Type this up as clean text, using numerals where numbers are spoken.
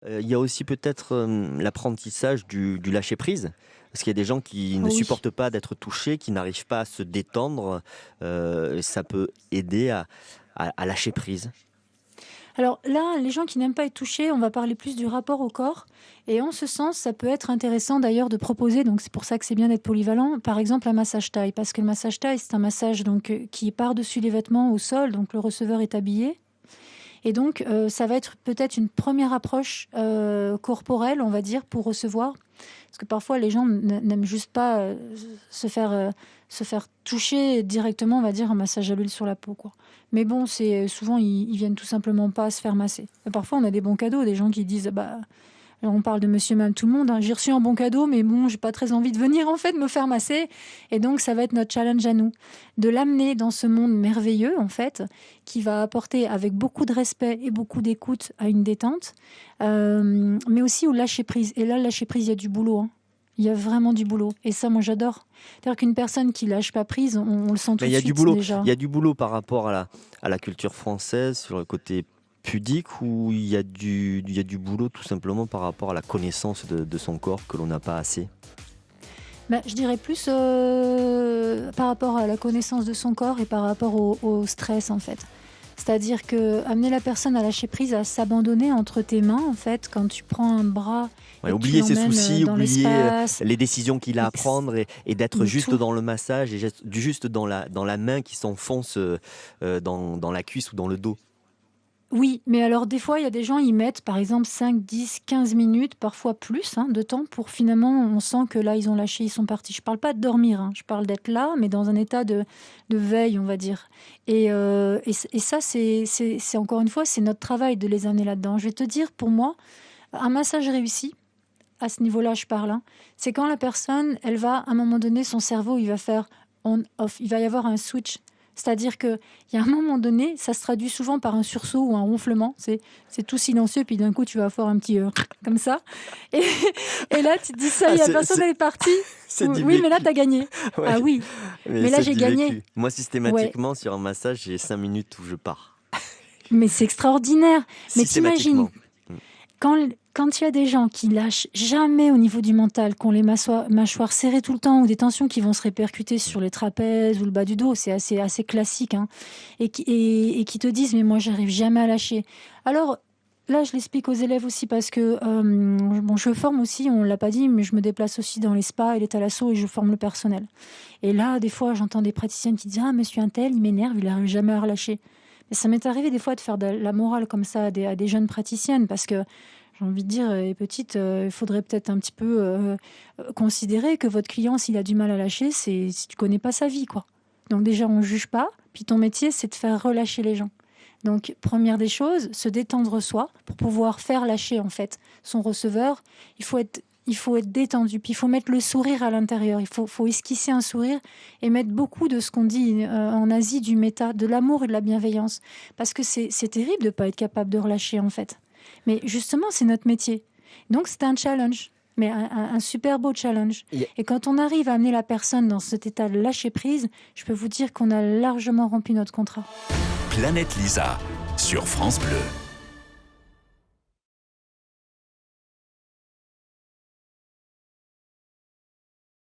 Il y a aussi peut-être, l'apprentissage du lâcher prise. Parce qu'il y a des gens qui Oh ne oui. supportent pas d'être touchés, qui n'arrivent pas à se détendre, ça peut aider à lâcher prise. Alors là, les gens qui n'aiment pas être touchés, on va parler plus du rapport au corps. Et en ce sens, ça peut être intéressant d'ailleurs de proposer, donc c'est pour ça que c'est bien d'être polyvalent, par exemple un massage taille. Parce que le massage taille, c'est un massage donc, qui est par-dessus les vêtements au sol, donc le receveur est habillé. Et donc, ça va être peut-être une première approche corporelle, on va dire, pour recevoir. Parce que parfois, les gens n'aiment juste pas se faire, se faire toucher directement, on va dire, un massage à l'huile sur la peau, quoi. Mais bon, c'est souvent, ils viennent tout simplement pas se faire masser. Et parfois, on a des bons cadeaux, des gens qui disent, bah, alors, on parle de monsieur, madame, tout le monde, hein. J'ai reçu un bon cadeau, mais bon, j'ai pas très envie de venir, en fait, me faire masser. Et donc, ça va être notre challenge à nous, de l'amener dans ce monde merveilleux, en fait, qui va apporter avec beaucoup de respect et beaucoup d'écoute à une détente, mais aussi au lâcher prise. Et là, le lâcher prise, il y a du boulot, hein. Il y a vraiment du boulot. Et ça, moi, j'adore. C'est-à-dire qu'une personne qui lâche pas prise, on le sent Mais tout de suite, déjà. il y a du boulot par rapport à la culture française sur le côté pudique ou il y a du boulot tout simplement par rapport à la connaissance de son corps que l'on n'a pas assez? Bah, je dirais plus par rapport à la connaissance de son corps et par rapport au stress, en fait. C'est-à-dire que amener la personne à lâcher prise, à s'abandonner entre tes mains, en fait, quand tu prends un bras Ouais, et que tu oublier ses l'emmènes soucis, dans oublier l'espace, les décisions qu'il a à ex- prendre et d'être mais juste tout. dans le massage et juste dans la main qui s'enfonce dans la cuisse ou dans le dos. Oui, mais alors des fois, il y a des gens, ils mettent par exemple 5, 10, 15 minutes, parfois plus, hein, de temps pour finalement, on sent que là, ils ont lâché, ils sont partis. Je parle pas de dormir, hein, je parle d'être là, mais dans un état de veille, on va dire. Et ça, c'est encore une fois, c'est notre travail de les amener là-dedans. Je vais te dire, pour moi, un massage réussi, à ce niveau-là, je parle, hein, c'est quand la personne, elle va, à un moment donné, son cerveau, il va faire on-off, il va y avoir un switch. C'est-à-dire qu'il y a un moment donné, ça se traduit souvent par un sursaut ou un ronflement. C'est tout silencieux, puis d'un coup, tu vas avoir un petit comme ça. Et, et là, tu te dis, ça y Ah, est, la personne elle est partie. c'est du Oui, mais là, vécu. tu as gagné. Ouais, Ah oui, mais mais là, c'est j'ai du gagné. vécu. Moi, Ouais, systématiquement, sur un massage, j'ai 5 minutes où je pars. mais c'est extraordinaire. Mais t'imagines, Systématiquement. Mm. quand il y a des gens qui lâchent jamais au niveau du mental, qui ont les mâchoires serrées tout le temps, ou des tensions qui vont se répercuter sur les trapèzes ou le bas du dos, c'est assez classique, hein, et qui te disent, mais moi, j'arrive jamais à lâcher. Alors, là, je l'explique aux élèves aussi parce que bon, je forme aussi, on l'a pas dit, mais je me déplace aussi dans les spas et les thalassos et je forme le personnel. Et là, des fois, j'entends des praticiennes qui disent, ah, monsieur untel, il m'énerve, il n'arrive jamais à relâcher. Mais ça m'est arrivé des fois de faire de la morale comme ça à des jeunes praticiennes parce que j'ai envie de dire, petite, il faudrait peut-être un petit peu considérer que votre client, s'il a du mal à lâcher, c'est si tu connais pas sa vie, quoi. Donc déjà, on juge pas. Puis ton métier, c'est de faire relâcher les gens. Donc, première des choses, se détendre soi pour pouvoir faire lâcher en fait son receveur. Il faut être détendu. Puis il faut mettre le sourire à l'intérieur. Faut esquisser un sourire et mettre beaucoup de ce qu'on dit en Asie du méta, de l'amour et de la bienveillance. Parce que c'est terrible de ne pas être capable de relâcher en fait. Mais justement, c'est notre métier. Donc, c'est un challenge, mais un super beau challenge. Il y a- Et quand on arrive à amener la personne dans cet état de lâcher prise, je peux vous dire qu'on a largement rempli notre contrat. Planète Lisa sur France Bleu.